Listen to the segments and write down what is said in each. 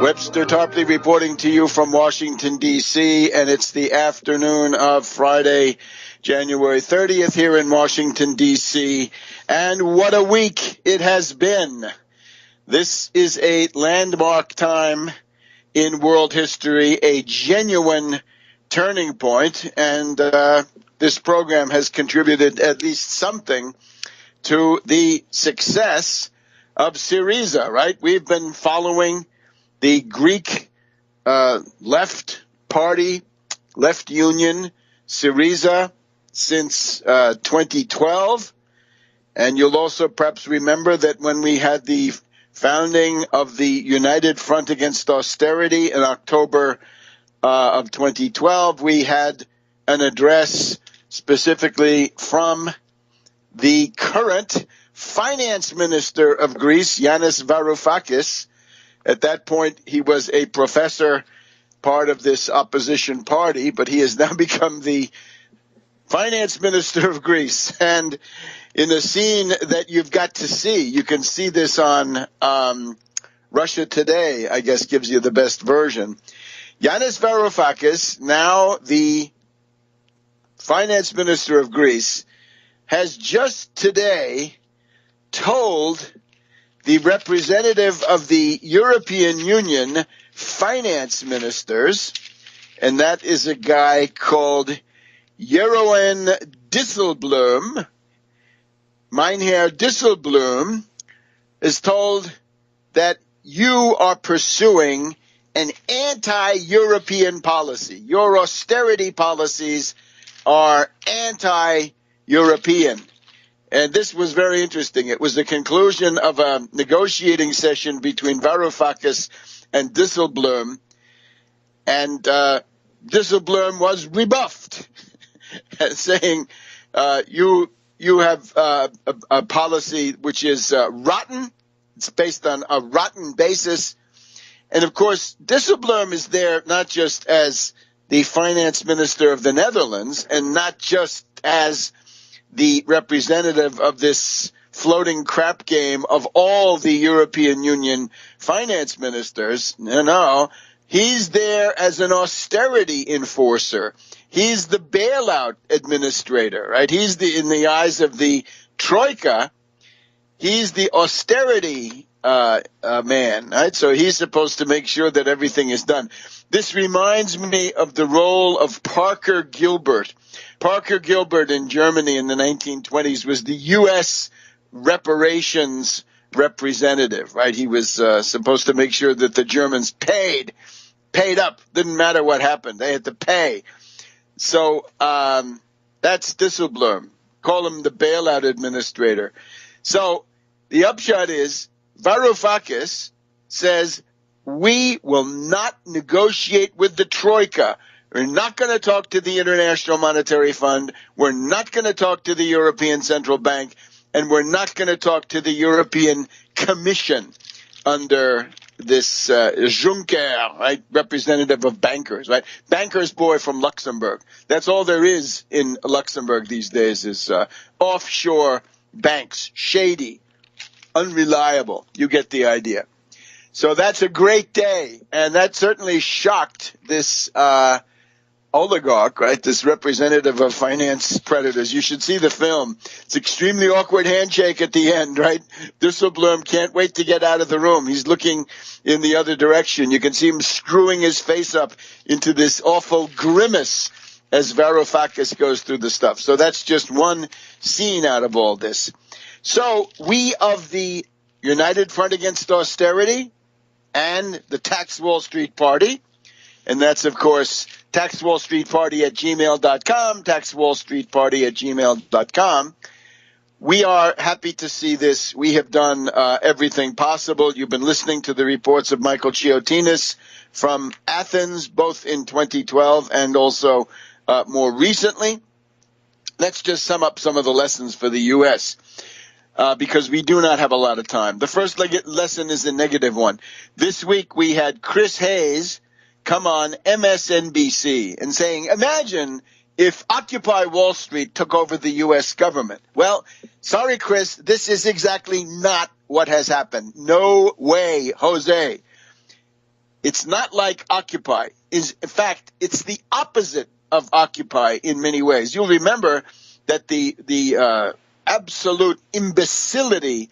Webster Tarpley reporting to you from Washington, D.C., and it's the afternoon of Friday, January 30th here in Washington, D.C., and what a week it has been. This is a landmark time in world history, a genuine turning point, and this program has contributed at least something to the success of Syriza, right? We've been following the Greek left party, left union, Syriza, since 2012. And you'll also perhaps remember that when we had the founding of the United Front Against Austerity in October of 2012, we had an address specifically from the current finance minister of Greece, Yanis Varoufakis. At that point, he was a professor, part of this opposition party, but he has now become the finance minister of Greece. And in a scene that you've got to see, you can see this on Russia Today, I guess gives you the best version. Yanis Varoufakis, now the finance minister of Greece, has just today told the representative of the European Union finance ministers, and that is a guy called Jeroen Dijsselbloem, Mynheer Dijsselbloem, is told that you are pursuing an anti-European policy. Your austerity policies are anti-European. And this was very interesting. It was the conclusion of a negotiating session between Varoufakis and Dijsselbloem. And Dijsselbloem was rebuffed, saying you have a policy which is rotten. It's based on a rotten basis. And, of course, Dijsselbloem is there not just as the finance minister of the Netherlands and not just as the representative of this floating crap game of all the European Union finance ministers. No, he's there as an austerity enforcer. He's the bailout administrator, right? He's in the eyes of the Troika, he's the austerity man, right? So he's supposed to make sure that everything is done. This reminds me of the role of Parker Gilbert. Parker Gilbert in Germany in the 1920s was the U.S. reparations representative, right? He was supposed to make sure that the Germans paid up. Didn't matter what happened. They had to pay. So that's Dijsselbloem. Call him the bailout administrator. So the upshot is Varoufakis says, we will not negotiate with the Troika. We're not going to talk to the International Monetary Fund. We're not going to talk to the European Central Bank. And we're not going to talk to the European Commission under this Juncker, right, representative of bankers, right? Banker's boy from Luxembourg. That's all there is in Luxembourg these days is offshore banks, shady, unreliable. You get the idea. So that's a great day, and that certainly shocked this oligarch, right, this representative of finance predators. You should see the film. It's extremely awkward handshake at the end, right? Dijsselbloem can't wait to get out of the room. He's looking in the other direction. You can see him screwing his face up into this awful grimace as Varoufakis goes through the stuff. So that's just one scene out of all this. So we of the United Front Against Austerity and the Tax Wall Street Party, and that's, of course, taxwallstreetparty@gmail.com, taxwallstreetparty@gmail.com. We are happy to see this. We have done everything possible. You've been listening to the reports of Michael Chiotinis from Athens, both in 2012 and also more recently. Let's just sum up some of the lessons for the U.S., because we do not have a lot of time. The first lesson is a negative one. This week we had Chris Hayes come on MSNBC and saying, imagine if Occupy Wall Street took over the U.S. government. Well, sorry, Chris, this is exactly not what has happened. No way, Jose. It's not like Occupy. In fact, it's the opposite of Occupy in many ways. You'll remember that the absolute imbecility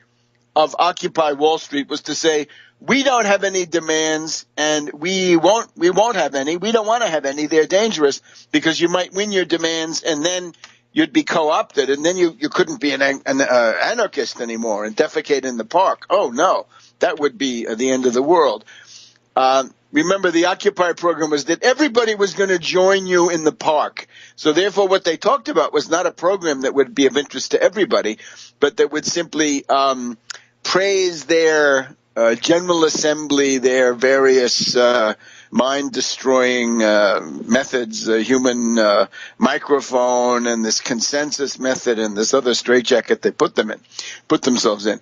of Occupy Wall Street was to say, we don't have any demands and we won't have any. We don't want to have any. They're dangerous because you might win your demands and then you'd be co-opted and then you couldn't be an anarchist anymore and defecate in the park. Oh, no, that would be the end of the world. Remember, the Occupy program was that everybody was going to join you in the park. So therefore, what they talked about was not a program that would be of interest to everybody, but that would simply praise their General Assembly, their various mind-destroying methods, human microphone, and this consensus method, and this other straitjacket they put themselves in.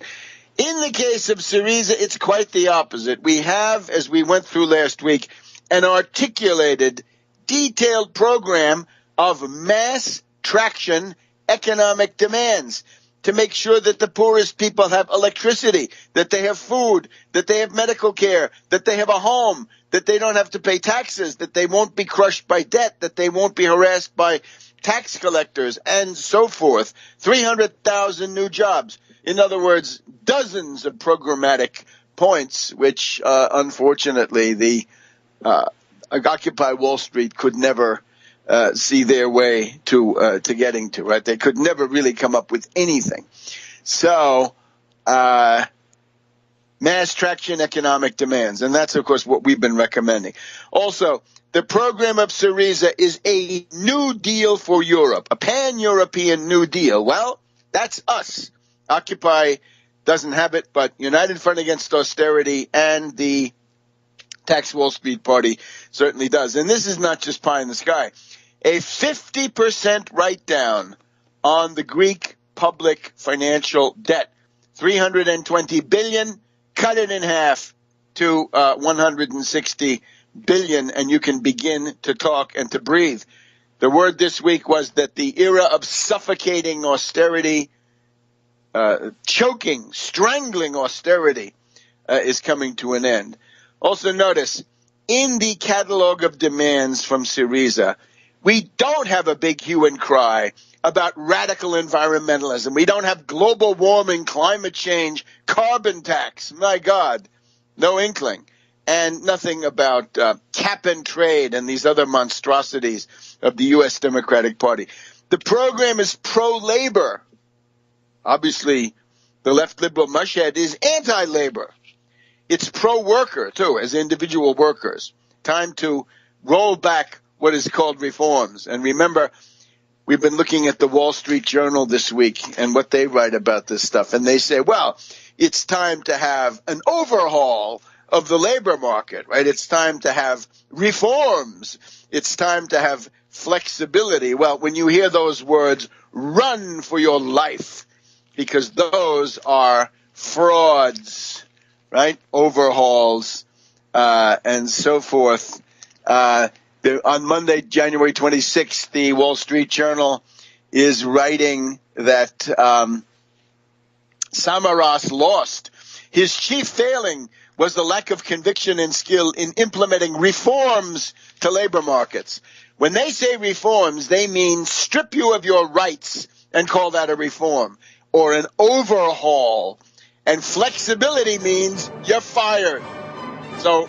In the case of Syriza, it's quite the opposite. We have, as we went through last week, an articulated, detailed program of mass traction economic demands to make sure that the poorest people have electricity, that they have food, that they have medical care, that they have a home, that they don't have to pay taxes, that they won't be crushed by debt, that they won't be harassed by tax collectors, and so forth. 300,000 new jobs. In other words, dozens of programmatic points, which unfortunately the Occupy Wall Street could never see their way to getting to. Right? They could never really come up with anything. So, mass traction economic demands, and that's of course what we've been recommending. Also, the program of Syriza is a New Deal for Europe, a pan-European New Deal. Well, that's us. Occupy doesn't have it, but United Front Against Austerity and the Tax Wall Street Party certainly does. And this is not just pie in the sky. A 50% write-down on the Greek public financial debt. 320 billion, cut it in half to 160 billion, and you can begin to talk and to breathe. The word this week was that the era of suffocating austerity, choking, strangling austerity is coming to an end. Also notice, in the catalog of demands from Syriza, we don't have a big hue and cry about radical environmentalism. We don't have global warming, climate change, carbon tax. My God, no inkling. And nothing about cap and trade and these other monstrosities of the U.S. Democratic Party. The program is pro-labor. Obviously, the left liberal mushhead is anti-labor. It's pro-worker, too, as individual workers. Time to roll back what is called reforms. And remember, we've been looking at the Wall Street Journal this week and what they write about this stuff. And they say, well, it's time to have an overhaul of the labor market, right? It's time to have reforms. It's time to have flexibility. Well, when you hear those words, run for your life, because those are frauds, right? Overhauls, and so forth. On Monday, January 26th, the Wall Street Journal is writing that Samaras lost. His chief failing was the lack of conviction and skill in implementing reforms to labor markets. When they say reforms, they mean strip you of your rights and call that a reform, or an overhaul. And flexibility means you're fired. So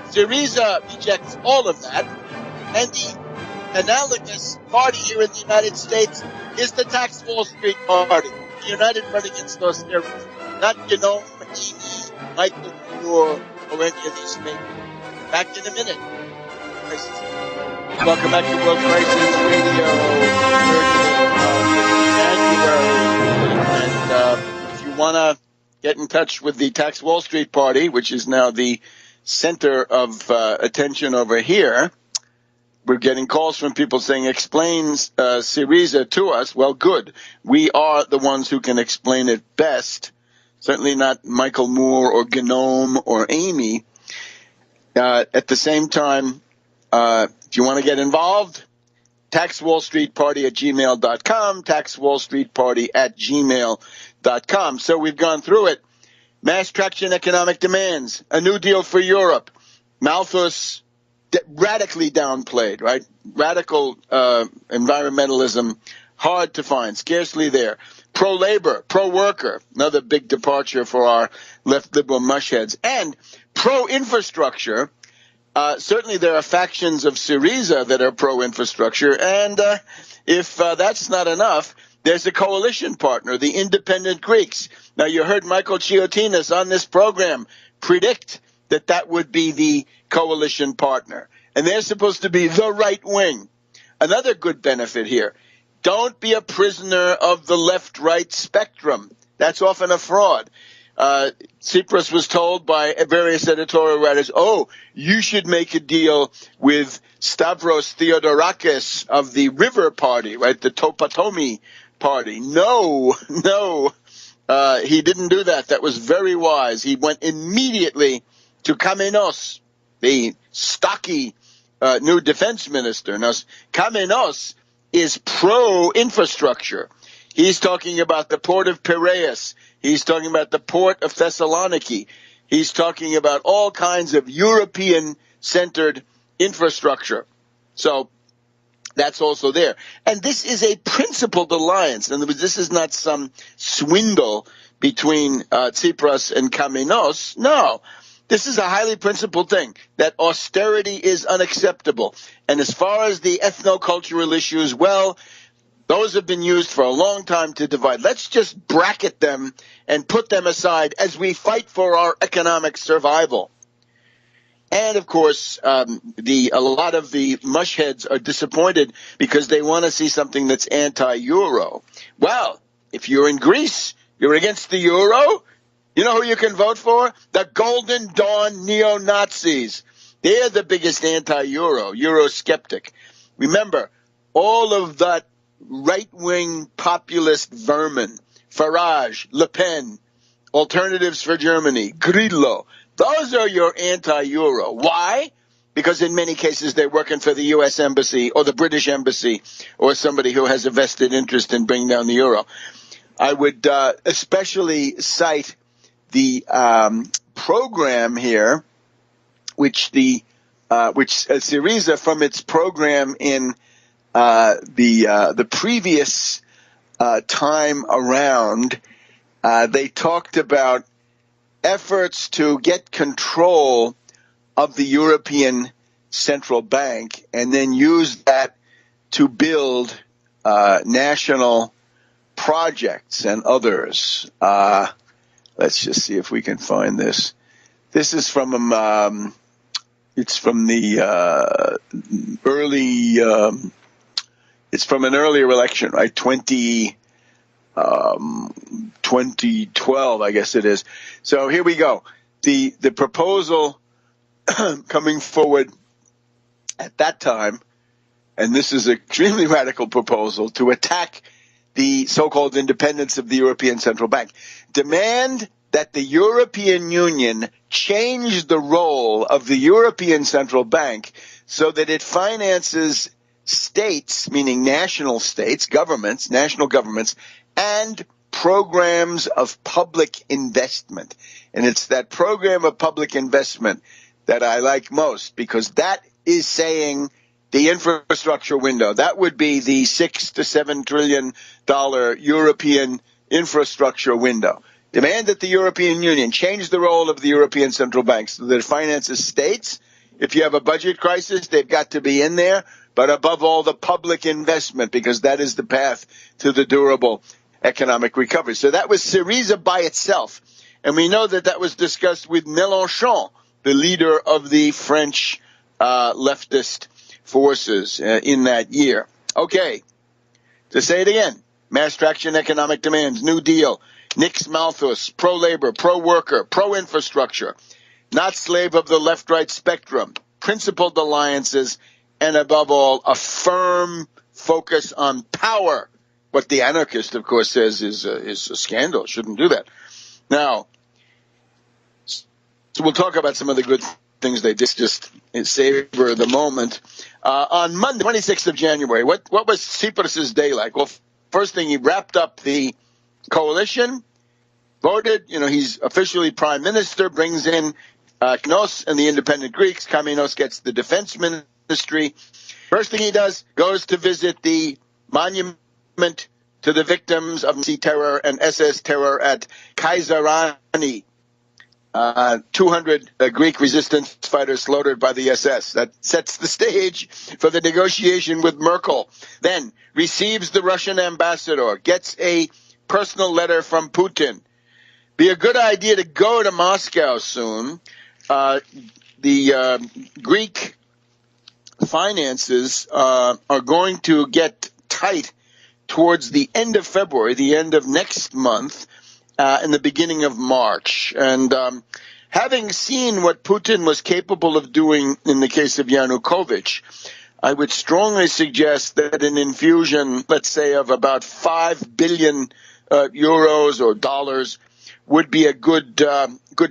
Syriza rejects all of that. And the analogous party here in the United States is the Tax Wall Street Party, the United Front Against Austerity. Not Gnome, Amy, Michael Moore, or any of these things. Back in a minute. Welcome back to World Crisis Radio, 30th of January. And if you want to get in touch with the Tax Wall Street Party, which is now the center of attention over here, we're getting calls from people saying, explains Syriza to us. Well, good. We are the ones who can explain it best. Certainly not Michael Moore or Gnome or Amy. At the same time, if you want to get involved, taxwallstreetparty@gmail.com, taxwallstreetparty@gmail.com. So we've gone through it. Mass traction economic demands, a new deal for Europe, Malthus radically downplayed, right? Radical environmentalism, hard to find, scarcely there. Pro-labor, pro-worker, another big departure for our left liberal mushheads. And pro-infrastructure, certainly there are factions of Syriza that are pro-infrastructure. And if that's not enough, there's a coalition partner, the independent Greeks. Now, you heard Michael Chiotinas on this program predict that that would be the coalition partner. And they're supposed to be the right wing. Another good benefit here. Don't be a prisoner of the left-right spectrum. That's often a fraud. Tsipras was told by various editorial writers, oh, you should make a deal with Stavros Theodorakis of the River Party, right, the Topatomi Party. No, he didn't do that. That was very wise. He went immediately to Kamenos, the stocky new defense minister. Now, Kamenos is pro-infrastructure. He's talking about the port of Piraeus. He's talking about the port of Thessaloniki. He's talking about all kinds of European-centered infrastructure. So that's also there. And this is a principled alliance. In other words, this is not some swindle between Tsipras and Kamenos. No. This is a highly principled thing, that austerity is unacceptable. And as far as the ethno-cultural issues, well, those have been used for a long time to divide. Let's just bracket them and put them aside as we fight for our economic survival. And, of course, a lot of the mushheads are disappointed because they want to see something that's anti-Euro. Well, if you're in Greece, you're against the Euro. You know who you can vote for? The Golden Dawn neo-Nazis. They're the biggest anti-Euro, Eurosceptic. Remember, all of that right-wing populist vermin, Farage, Le Pen, Alternatives for Germany, Grillo, those are your anti-Euro. Why? Because in many cases they're working for the U.S. Embassy or the British Embassy or somebody who has a vested interest in bringing down the Euro. I would especially cite the program here, which Syriza, from its program in the previous time around, they talked about efforts to get control of the European Central Bank and then use that to build national projects and others. Let's just see if we can find this. This is from it's from the early. It's from an earlier election, right? 2012, I guess it is. So here we go. The proposal coming forward at that time, and this is an extremely radical proposal, to attack the so-called independence of the European Central Bank. Demand that the European Union change the role of the European Central Bank so that it finances states, meaning national states, governments, national governments, and programs of public investment. And it's that program of public investment that I like most, because that is saying the infrastructure window. That would be the $6 to $7 trillion European infrastructure window. Demand that the European Union change the role of the European Central Bank so that it finances states. If you have a budget crisis, they've got to be in there. But above all, the public investment, because that is the path to the durable economic recovery. So that was Syriza by itself. And we know that that was discussed with Mélenchon, the leader of the French leftist forces in that year. Okay, to say it again, mass traction economic demands, New Deal, Nix Malthus, pro-labor, pro-worker, pro-infrastructure, not slave of the left-right spectrum, principled alliances, and above all, a firm focus on power. What the anarchist, of course, says is a scandal. Shouldn't do that. Now, so we'll talk about some of the good things they did, just savor the moment. On Monday, 26th of January, what was Tsipras' day like? Well, first thing, he wrapped up the coalition, voted, he's officially prime minister, brings in Knos and the independent Greeks. Kaminos gets the defense ministry. First thing he does, goes to visit the monument to the victims of Nazi terror and SS terror at Kaizerani. 200 Greek resistance fighters slaughtered by the SS. That sets the stage for the negotiation with Merkel. Then receives the Russian ambassador, gets a personal letter from Putin. Be a good idea to go to Moscow soon. The Greek finances are going to get tight towards the end of February, the end of next month, in the beginning of March. And having seen what Putin was capable of doing in the case of Yanukovych, I would strongly suggest that an infusion, let's say, of about 5 billion euros or dollars would be a good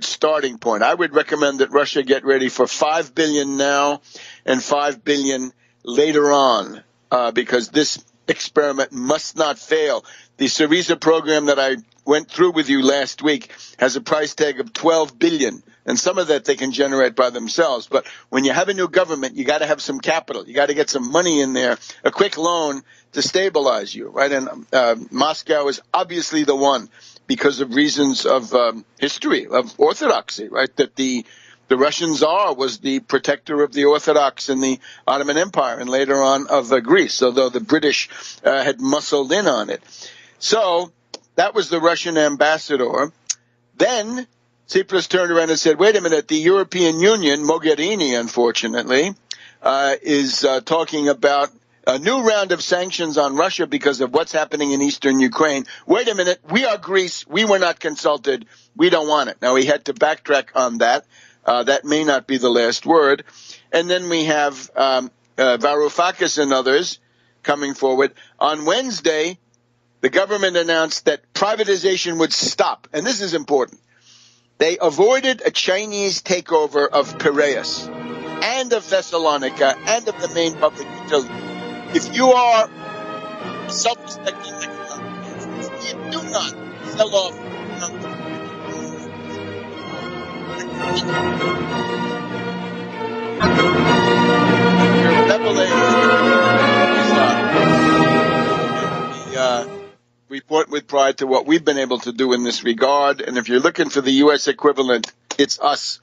starting point. I would recommend that Russia get ready for 5 billion now and 5 billion later on, because this experiment must not fail. The Syriza program that I went through with you last week has a price tag of 12 billion, and some of that they can generate by themselves. But when you have a new government, you got to have some capital. You got to get some money in there, a quick loan to stabilize you, right? And Moscow is obviously the one, because of reasons of history, of orthodoxy, right? That the Russian Tsar was the protector of the Orthodox in the Ottoman Empire and later on of Greece, although the British had muscled in on it. So that was the Russian ambassador. Then Tsipras turned around and said, wait a minute, the European Union, Mogherini, unfortunately, is talking about a new round of sanctions on Russia because of what's happening in eastern Ukraine. Wait a minute, we are Greece. We were not consulted. We don't want it. Now, he had to backtrack on that. That may not be the last word. And then we have Varoufakis and others coming forward. On Wednesday, the government announced that privatization would stop. And this is important. They avoided a Chinese takeover of Piraeus and of Thessalonica and of the main public utility. If you are self-respecting economic, you do not sell off we point with pride to what we've been able to do in this regard. And if you're looking for the U.S. equivalent, it's us.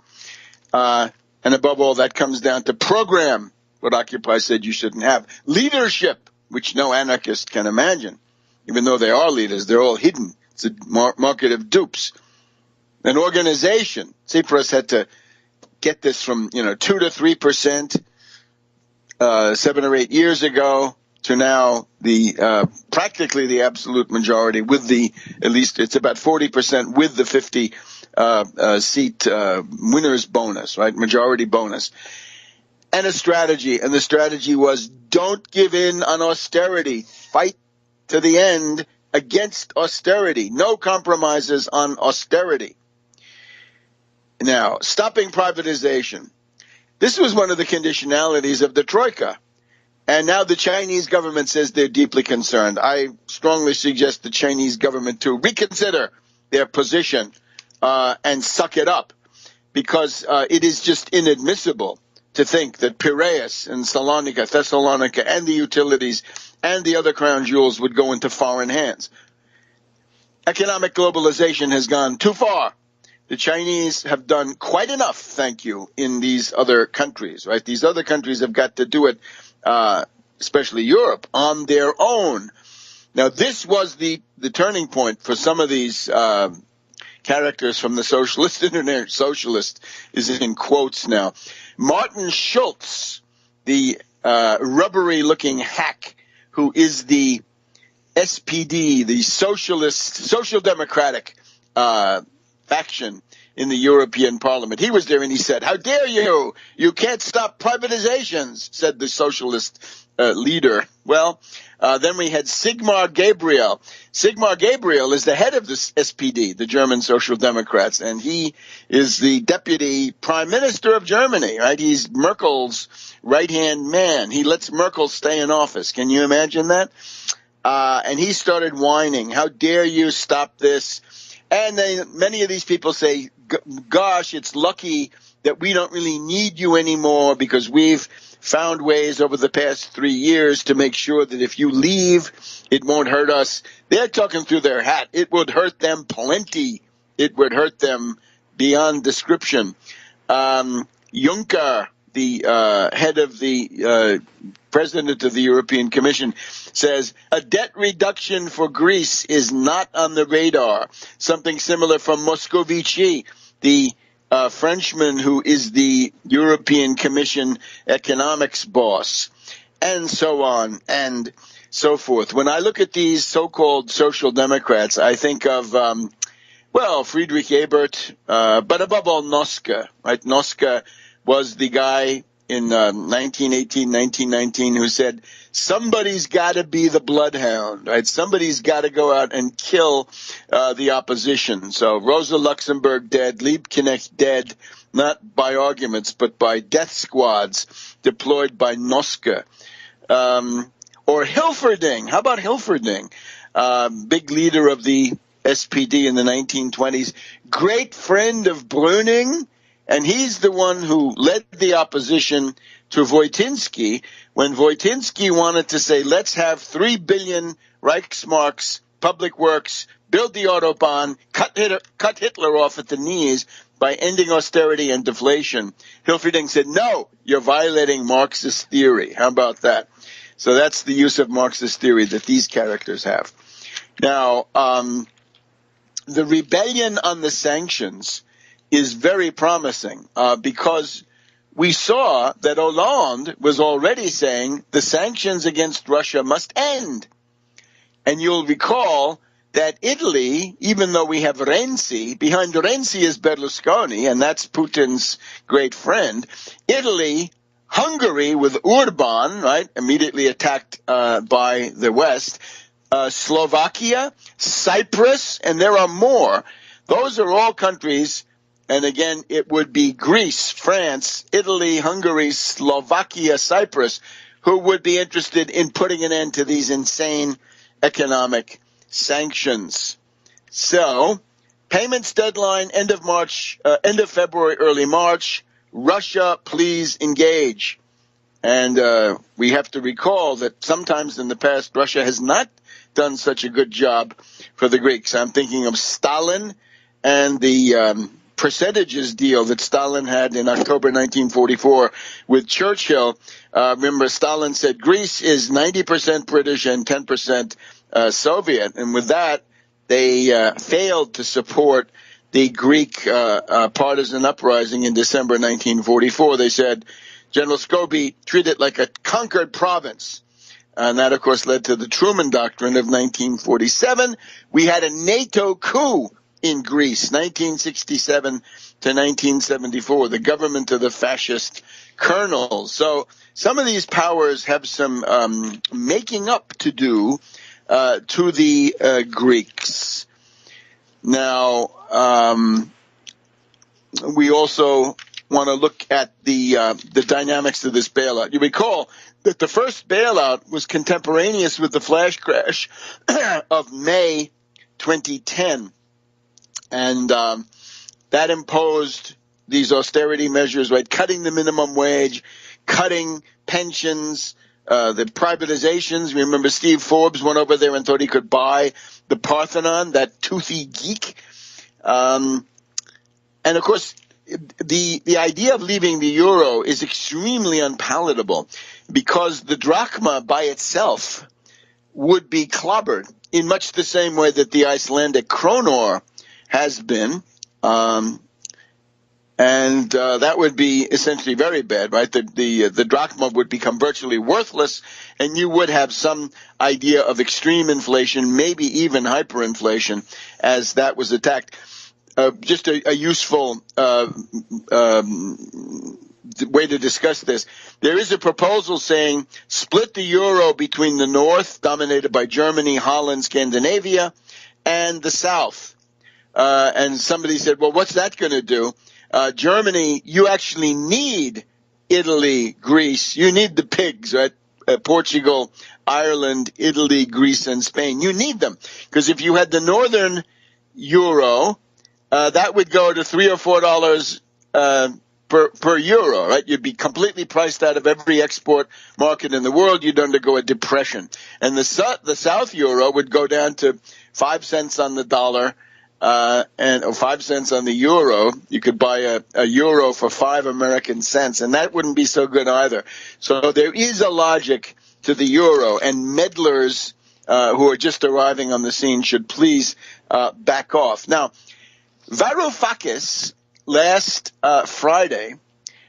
And above all, that comes down to program, what Occupy said you shouldn't have. Leadership, which no anarchist can imagine. Even though they are leaders, they're all hidden. It's a market of dupes. An organization. Tsipras had to get this from 2 to 3% 7 or 8 years ago to now the practically the absolute majority with the, at least it's about 40% with the 50 seat winner's bonus, right? Majority bonus. And a strategy. And the strategy was don't give in on austerity. Fight to the end against austerity. No compromises on austerity. Now, stopping privatization. This was one of the conditionalities of the Troika. And now the Chinese government says they're deeply concerned. I strongly suggest the Chinese government to reconsider their position and suck it up, because it is just inadmissible to think that Piraeus and Thessalonica, and the utilities and the other crown jewels would go into foreign hands. Economic globalization has gone too far. The Chinese have done quite enough, thank you, in these other countries, right? These other countries have got to do it, especially Europe, on their own. Now, this was the turning point for some of these characters from the socialist internet. Socialist is in quotes now. Martin Schulz, the rubbery-looking hack who is the SPD, the social democratic faction in the European Parliament. He was there and he said, how dare you? You can't stop privatizations, said the socialist leader. Well, then we had Sigmar Gabriel. Sigmar Gabriel is the head of the SPD, the German Social Democrats, and he is the deputy prime minister of Germany, right? He's Merkel's right-hand man. He lets Merkel stay in office. Can you imagine that? And he started whining, how dare you stop this? And then many of these people say, gosh, it's lucky that we don't really need you anymore because we've found ways over the past 3 years to make sure that if you leave, it won't hurt us. They're talking through their hat. It would hurt them plenty. It would hurt them beyond description. Juncker, the head of the president of the European Commission, says a debt reduction for Greece is not on the radar. Something similar from Moscovici, the Frenchman who is the European Commission economics boss, and so on and so forth. When I look at these so-called social democrats, I think of Friedrich Ebert, but above all, Noska, right? Noska was the guy in 1918, 1919 who said, somebody's got to be the bloodhound, right? Somebody's got to go out and kill the opposition. So Rosa Luxemburg dead, Liebknecht dead, not by arguments, but by death squads deployed by Noska. Or Hilferding. How about Hilferding? Big leader of the SPD in the 1920s, great friend of Brüning, and he's the one who led the opposition to Wojtyński when Wojtyński wanted to say, let's have 3 billion Reichsmarks, public works, build the Autobahn, cut Hitler off at the knees by ending austerity and deflation. Hilferding said, no, you're violating Marxist theory. How about that? So that's the use of Marxist theory that these characters have. Now, the rebellion on the sanctions is very promising because we saw that Hollande was already saying the sanctions against Russia must end. And you'll recall that Italy, even though we have Renzi, behind Renzi is Berlusconi, and that's Putin's great friend. Italy, Hungary with Orban, right, immediately attacked by the West, Slovakia, Cyprus, and there are more. Those are all countries. And again, it would be Greece, France, Italy, Hungary, Slovakia, Cyprus, who would be interested in putting an end to these insane economic sanctions. So, payments deadline, end of February, early March. Russia, please engage. And we have to recall that sometimes in the past, Russia has not done such a good job for the Greeks. I'm thinking of Stalin and the percentages deal that Stalin had in October 1944 with Churchill. Remember, Stalin said Greece is 90% British and 10% Soviet. And with that, they failed to support the Greek partisan uprising in December 1944. They said General Scobie treated it like a conquered province. And that, of course, led to the Truman Doctrine of 1947. We had a NATO coup in Greece, 1967 to 1974, the government of the fascist colonels. So some of these powers have some making up to do to the Greeks. Now, we also want to look at the dynamics of this bailout. You recall that the first bailout was contemporaneous with the flash crash of May 2010. And that imposed these austerity measures, right? Cutting the minimum wage, cutting pensions, the privatizations. Remember, Steve Forbes went over there and thought he could buy the Parthenon, that toothy geek. And of course, the idea of leaving the euro is extremely unpalatable because the drachma by itself would be clobbered in much the same way that the Icelandic kronor has been, and that would be essentially very bad, right? The drachma would become virtually worthless, and you would have some idea of extreme inflation, maybe even hyperinflation, as that was attacked. Just a useful way to discuss this. There is a proposal saying split the euro between the north, dominated by Germany, Holland, Scandinavia, and the south. And somebody said, well, what's that going to do? Germany, you actually need Italy, Greece. You need the pigs, right? Portugal, Ireland, Italy, Greece, and Spain. You need them. Because if you had the northern euro, that would go to $3 or $4 per euro, right? You'd be completely priced out of every export market in the world. You'd undergo a depression. And the South euro would go down to 5 cents on the dollar, or 5 cents on the euro. You could buy a euro for 5 American cents, and that wouldn't be so good either. So there is a logic to the euro, and meddlers who are just arriving on the scene should please back off. Now, Varoufakis last Friday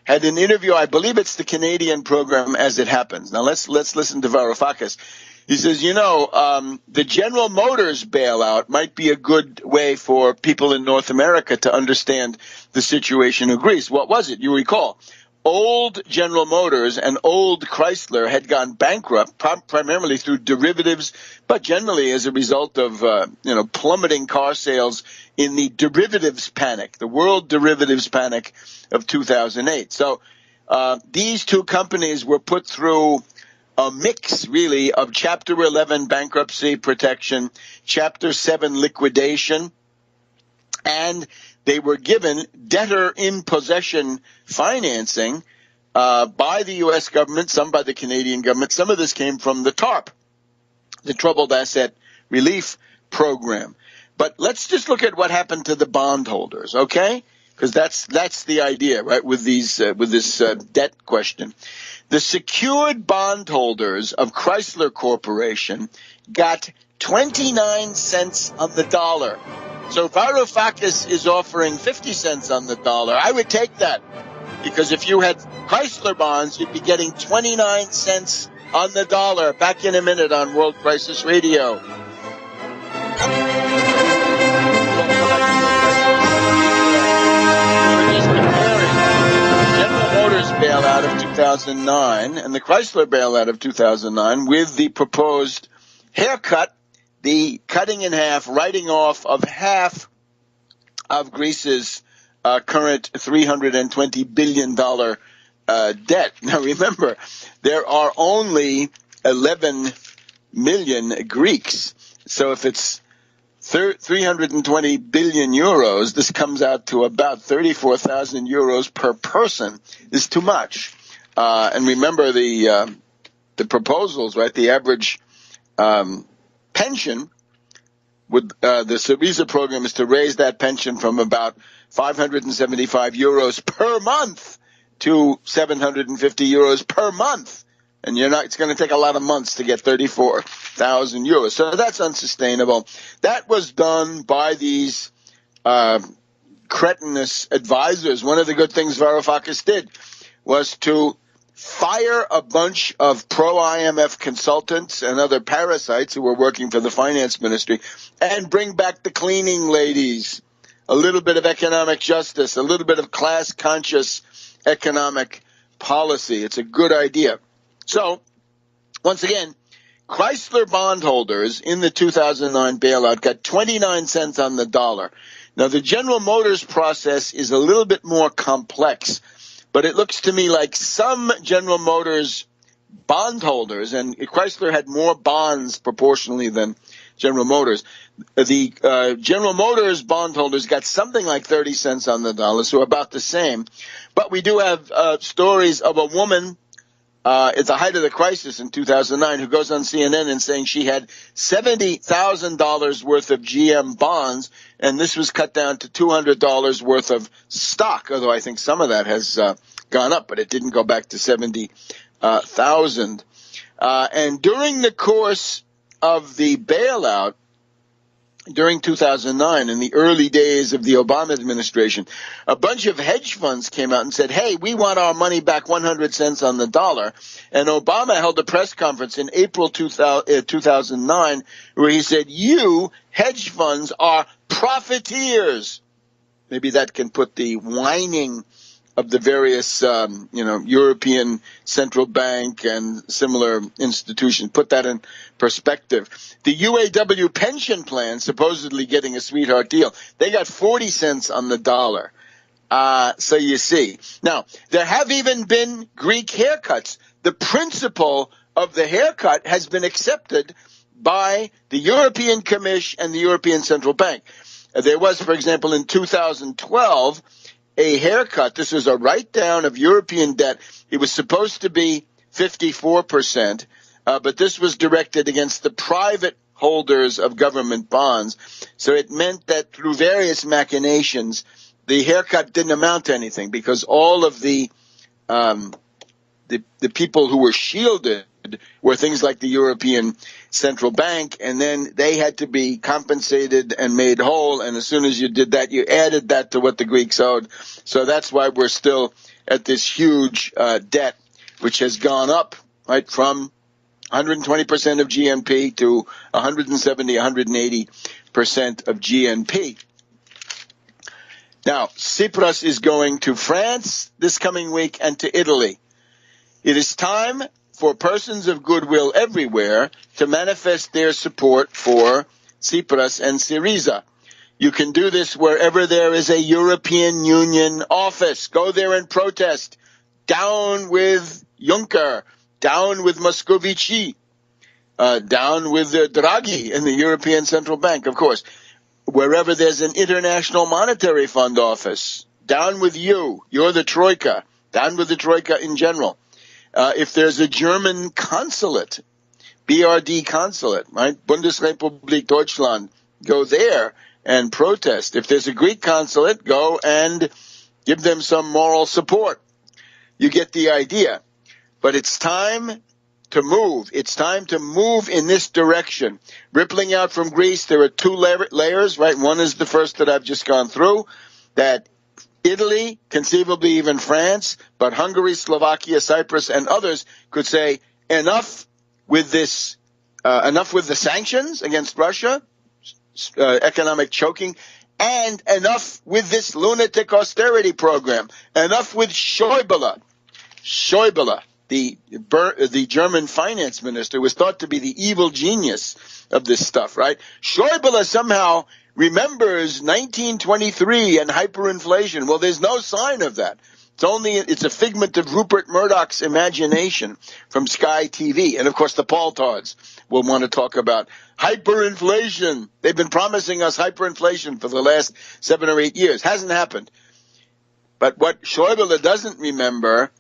had an interview. I believe it's the Canadian program As It Happens. Now let's listen to Varoufakis. He says, the General Motors bailout might be a good way for people in North America to understand the situation in Greece. What was it? You recall, old General Motors and old Chrysler had gone bankrupt primarily through derivatives, but generally as a result of plummeting car sales in the derivatives panic, the world derivatives panic of 2008. So these two companies were put through a mix, really, of Chapter 11 bankruptcy protection, Chapter 7 liquidation, and they were given debtor-in-possession financing by the U.S. government, some by the Canadian government. Some of this came from the TARP, the Troubled Asset Relief Program. But let's just look at what happened to the bondholders, okay? Because that's the idea, right, with this debt question. The secured bondholders of Chrysler Corporation got 29 cents on the dollar. So Varoufakis is offering 50 cents on the dollar. I would take that, because if you had Chrysler bonds, you'd be getting 29 cents on the dollar. Back in a minute on World Crisis Radio. Bailout of 2009 and the Chrysler bailout of 2009 with the proposed haircut, the cutting in half, writing off of half of Greece's current $320 billion debt. Now remember, there are only 11 million Greeks. So if it's 320 billion euros, this comes out to about 34,000 euros per person. Is too much. And remember the proposals, right? The average pension with the Syriza program is to raise that pension from about 575 euros per month to 750 euros per month. And it's going to take a lot of months to get 34,000 euros. So that's unsustainable. That was done by these cretinous advisors. One of the good things Varoufakis did was to fire a bunch of pro-IMF consultants and other parasites who were working for the finance ministry and bring back the cleaning ladies, a little bit of economic justice, a little bit of class-conscious economic policy. It's a good idea. So, once again, Chrysler bondholders in the 2009 bailout got 29 cents on the dollar. Now, the General Motors process is a little bit more complex, but it looks to me like some General Motors bondholders, and Chrysler had more bonds proportionally than General Motors, the General Motors bondholders got something like 30 cents on the dollar, so about the same. But we do have stories of a woman at the height of the crisis in 2009, who goes on CNN and saying she had $70,000 worth of GM bonds, and this was cut down to $200 worth of stock, although I think some of that has gone up, but it didn't go back to 70,000. And during the course of the bailout, during 2009, in the early days of the Obama administration, a bunch of hedge funds came out and said, hey, we want our money back 100 cents on the dollar. And Obama held a press conference in April 2009 where he said, you hedge funds are profiteers. Maybe that can put the whining of the various, European Central Bank and similar institutions, put that in perspective. The UAW pension plan, supposedly getting a sweetheart deal, they got 40 cents on the dollar. So you see. Now, there have even been Greek haircuts. The principle of the haircut has been accepted by the European Commission and the European Central Bank. There was, for example, in 2012, a haircut. This was a write-down of European debt. It was supposed to be 54%, but this was directed against the private holders of government bonds. So it meant that through various machinations, the haircut didn't amount to anything because all of the people who were shielded were things like the European Central Bank, and then they had to be compensated and made whole, and as soon as you did that, you added that to what the Greeks owed. So that's why we're still at this huge debt, which has gone up, right, from 120% of GNP to 170, 180% of GNP. Now, Tsipras is going to France this coming week and to Italy. It is time for persons of goodwill everywhere to manifest their support for Tsipras and Syriza. You can do this wherever there is a European Union office. Go there and protest. Down with Juncker. Down with Moscovici. Down with Draghi in the European Central Bank, of course. Wherever there's an International Monetary Fund office. Down with you. You're the Troika. Down with the Troika in general. If there's a German consulate, BRD consulate, right? Bundesrepublik Deutschland, go there and protest. If there's a Greek consulate, go and give them some moral support. You get the idea. But it's time to move. It's time to move in this direction. Rippling out from Greece, there are two layers, right? One is the first that I've just gone through, that Italy, conceivably even France, but Hungary, Slovakia, Cyprus, and others could say enough with this, enough with the sanctions against Russia, economic choking, and enough with this lunatic austerity program. Enough with Schäuble. Schäuble, the German finance minister, was thought to be the evil genius of this stuff, right? Schäuble somehow remembers 1923 and hyperinflation. Well, there's no sign of that. It's a figment of Rupert Murdoch's imagination from Sky TV. And of course, the Paltards will want to talk about hyperinflation. They've been promising us hyperinflation for the last 7 or 8 years. Hasn't happened. But what Schäuble doesn't remember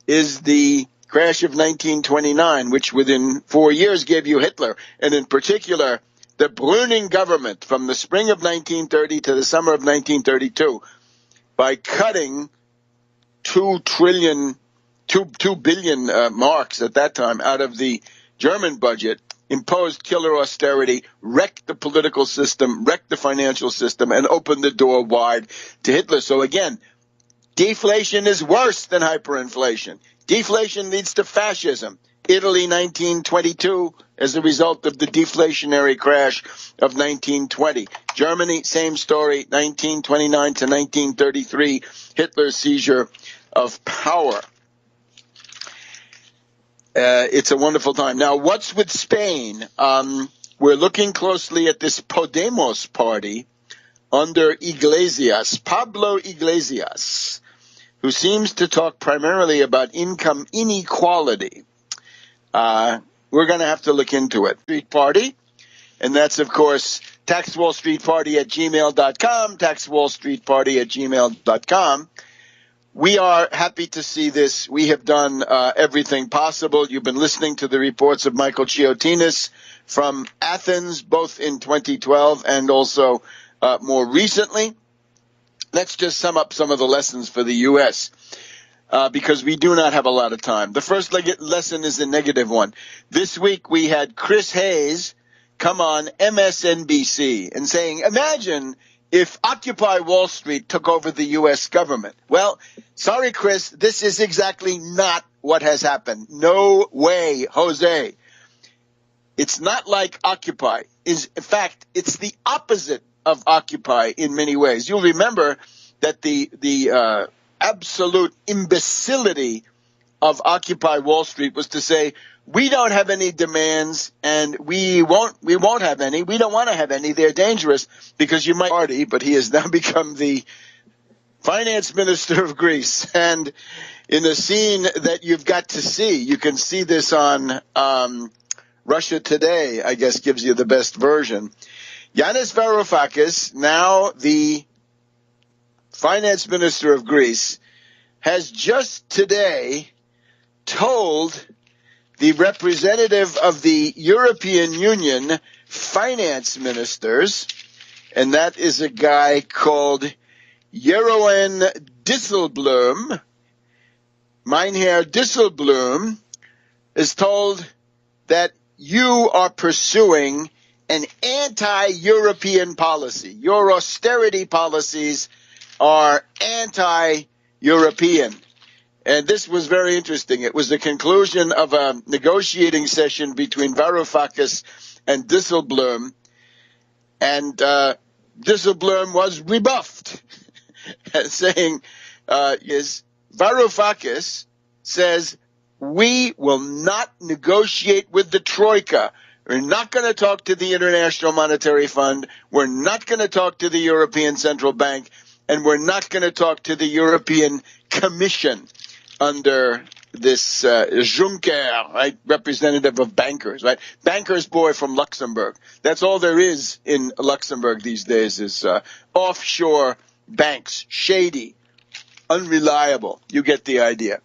is the crash of 1929, which within 4 years gave you Hitler. And in particular, the Brüning government from the spring of 1930 to the summer of 1932, by cutting 2 billion marks at that time out of the German budget, imposed killer austerity, wrecked the political system, wrecked the financial system, and opened the door wide to Hitler. So again, deflation is worse than hyperinflation. Deflation leads to fascism. Italy, 1922, as a result of the deflationary crash of 1920. Germany, same story, 1929 to 1933, Hitler's seizure of power. It's a wonderful time. Now, what's with Spain? We're looking closely at this Podemos party under Iglesias, Pablo Iglesias, who seems to talk primarily about income inequality. We're going to have to look into it. Street Party, and that's, of course, taxwallstreetparty@gmail.com, taxwallstreetparty@gmail.com. We are happy to see this. We have done everything possible. You've been listening to the reports of Michael Chiotinis from Athens, both in 2012 and also more recently. Let's just sum up some of the lessons for the U.S., because we do not have a lot of time. The first lesson is a negative one. This week we had Chris Hayes come on MSNBC and saying, imagine if Occupy Wall Street took over the U.S. government. Well, sorry, Chris, this is exactly not what has happened. No way, Jose. It's not like Occupy. In fact, it's the opposite of Occupy in many ways. You'll remember that the absolute imbecility of Occupy Wall Street was to say, we don't have any demands and we won't have any. We don't want to have any. They're dangerous because you might party, but he has now become the finance minister of Greece. And in a scene that you've got to see, you can see this on Russia Today, I guess gives you the best version. Yanis Varoufakis, now the finance minister of Greece, has just today told the representative of the European Union finance ministers, and that is a guy called Jeroen Dijsselbloem, Mynheer Dijsselbloem, is told that you are pursuing an anti-European policy. Your austerity policies are anti-European. And this was very interesting. It was the conclusion of a negotiating session between Varoufakis and Dijsselbloem, and Dijsselbloem was rebuffed, saying, Varoufakis says, we will not negotiate with the Troika. We're not going to talk to the International Monetary Fund. We're not going to talk to the European Central Bank. And we're not going to talk to the European Commission under this Juncker, right, representative of bankers, right? Banker's boy from Luxembourg. That's all there is in Luxembourg these days is offshore banks, shady, unreliable. You get the idea.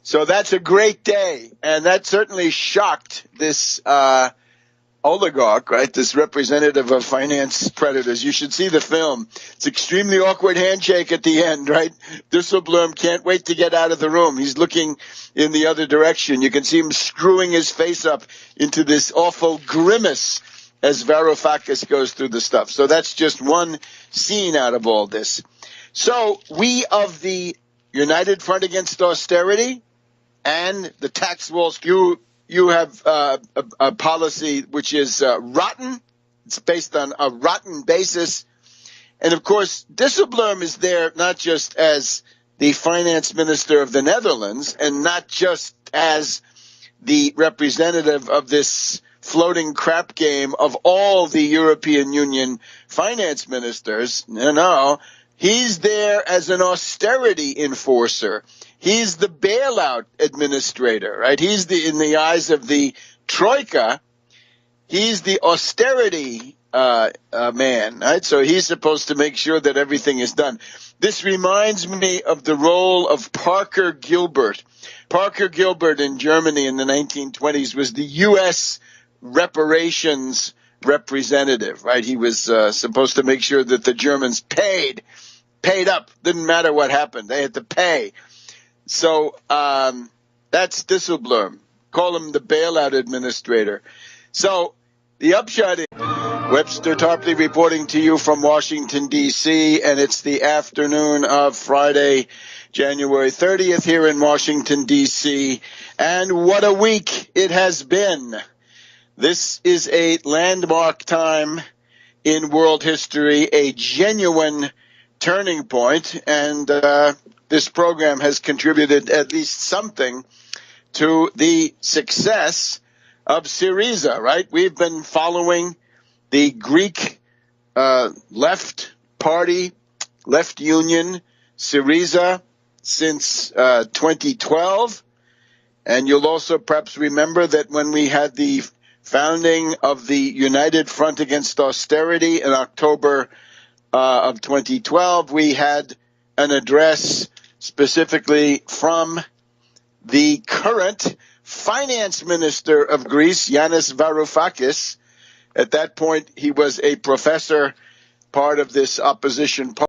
So that's a great day, and that certainly shocked this oligarch, right, this representative of finance predators. You should see the film. It's extremely awkward handshake at the end, right? Dijsselbloem can't wait to get out of the room. He's looking in the other direction. You can see him screwing his face up into this awful grimace as Varoufakis goes through the stuff. So that's just one scene out of all this. So we of the United Front Against Austerity and the tax walls, you have a policy which is rotten. It's based on a rotten basis. And, of course, Dijsselbloem is there not just as the finance minister of the Netherlands and not just as the representative of this floating crap game of all the European Union finance ministers. No. He's there as an austerity enforcer. He's the bailout administrator, right? He's in the eyes of the Troika, he's the austerity man, right? So he's supposed to make sure that everything is done. This reminds me of the role of Parker Gilbert. Parker Gilbert in Germany in the 1920s was the U.S. reparations representative, right? He was supposed to make sure that the Germans paid up. Didn't matter what happened. They had to pay. So that's Dijsselbloem. Call him the bailout administrator. So the upshot is Webster Tarpley reporting to you from Washington, D.C., and it's the afternoon of Friday, January 30th here in Washington, D.C., and what a week it has been. This is a landmark time in world history, a genuine turning point, and this program has contributed at least something to the success of Syriza, right? We've been following the Greek left party, left union, Syriza, since 2012. And you'll also perhaps remember that when we had the founding of the United Front Against Austerity in October of 2012, we had an address specifically from the current finance minister of Greece, Yanis Varoufakis. At that point, he was a professor, part of this opposition party.